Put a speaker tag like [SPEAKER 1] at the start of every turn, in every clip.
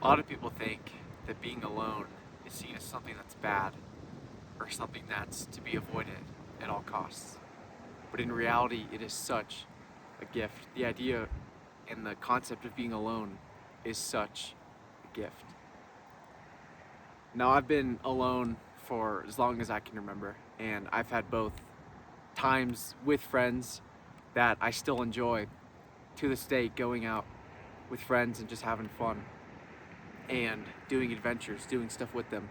[SPEAKER 1] A lot of people think that being alone is seen as something that's bad or something that's to be avoided at all costs. But in reality, it is such a gift. The idea and the concept of being alone is such a gift. Now, I've been alone for as long as I can remember, and I've had both times with friends that I still enjoy to this day, going out with friends and just having fun and doing adventures, doing stuff with them.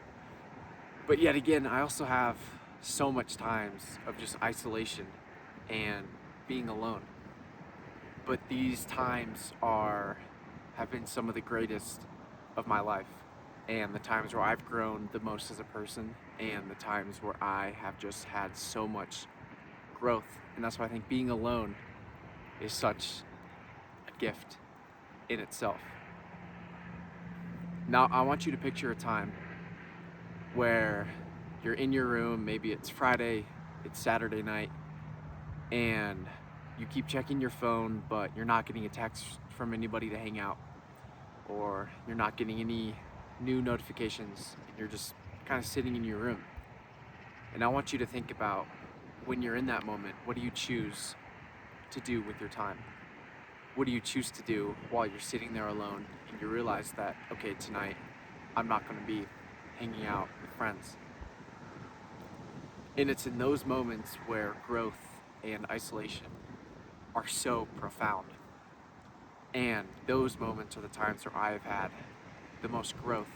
[SPEAKER 1] But yet again, I also have so much times of just isolation and being alone. But these times are have been some of the greatest of my life, and the times where I've grown the most as a person, and the times where I have just had so much growth. And that's why I think being alone is such a gift in itself. Now, I want you to picture a time where you're in your room, maybe it's Friday, it's Saturday night, and you keep checking your phone, but you're not getting a text from anybody to hang out, or you're not getting any new notifications, and you're just kind of sitting in your room. And I want you to think about, when you're in that moment, what do you choose to do with your time? What do you choose to do while you're sitting there alone and you realize that, okay, tonight I'm not going to be hanging out with friends? And it's in those moments where growth and isolation are so profound. And those moments are the times where I've had the most growth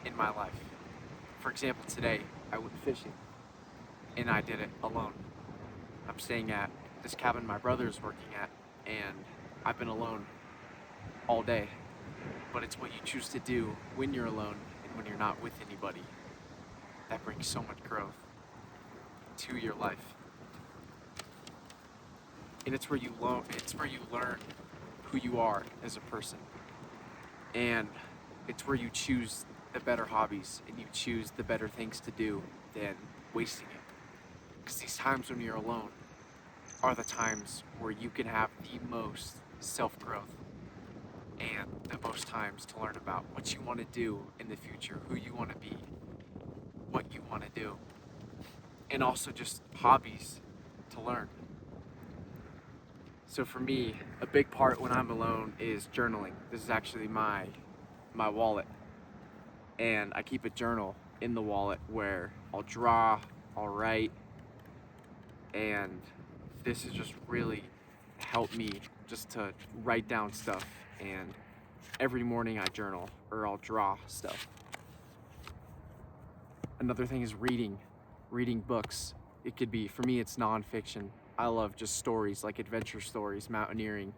[SPEAKER 1] in my life. For example, today I went fishing and I did it alone. I'm staying at this cabin my brother's working at, and I've been alone all day. But it's what you choose to do when you're alone and when you're not with anybody that brings so much growth to your life. And it's where you learn who you are as a person. And it's where you choose the better hobbies and you choose the better things to do than wasting it. Because these times when you're alone are the times where you can have the most self-growth and the most times to learn about what you want to do in the future, who you want to be, what you want to do, and also just hobbies to learn. So for me, a big part when I'm alone is journaling. This is actually my wallet, and I keep a journal in the wallet where I'll draw, I'll write, and this has just really helped me just to write down stuff. And every morning I journal or I'll draw stuff. Another thing is reading books. It could be, for me, it's nonfiction. I love just stories, like adventure stories, mountaineering,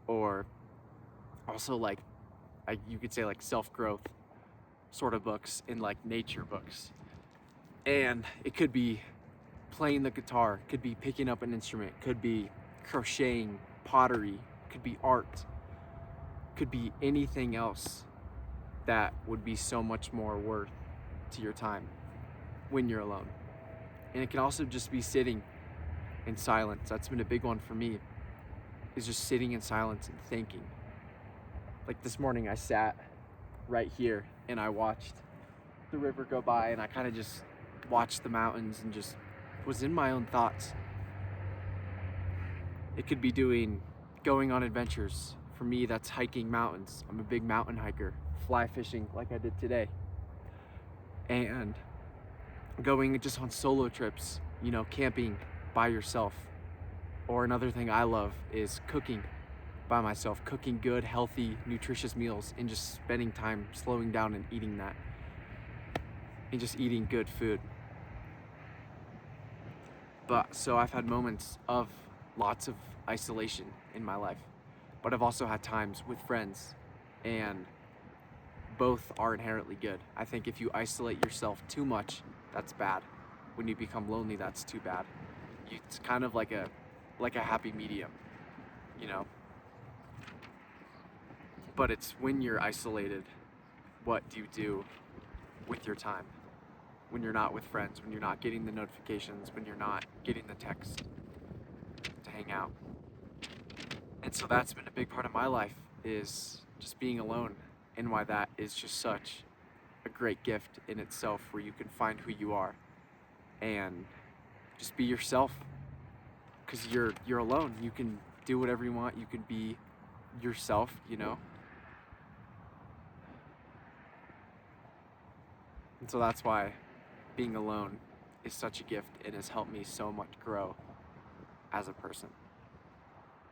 [SPEAKER 1] or also like you could say like self-growth sort of books in like nature books. And it could be playing the guitar, could be picking up an instrument, could be crocheting, pottery, could be art, could be anything else that would be so much more worth to your time when you're alone. And it can also just be sitting in silence. That's been a big one for me, is just sitting in silence and thinking. Like this morning I sat right here and I watched the river go by, and I kind of just watched the mountains and just was in my own thoughts. It could be going on adventures. For me, that's hiking mountains. I'm a big mountain hiker. Fly fishing like I did today. And going just on solo trips, camping by yourself. Or another thing I love is cooking by myself, cooking good, healthy, nutritious meals, and just spending time slowing down and eating that. And just eating good food. But so I've had moments of lots of isolation in my life, but I've also had times with friends, and both are inherently good. I think if you isolate yourself too much, that's bad. When you become lonely, that's too bad. It's kind of like a happy medium, you know. But it's when you're isolated, what do you do with your time? When you're not with friends, when you're not getting the notifications, when you're not getting the text to hang out. And so that's been a big part of my life, is just being alone and why that is just such a great gift in itself, where you can find who you are and just be yourself, because you're alone. You can do whatever you want. You can be yourself, you know. And so that's why being alone is such a gift and has helped me so much grow as a person.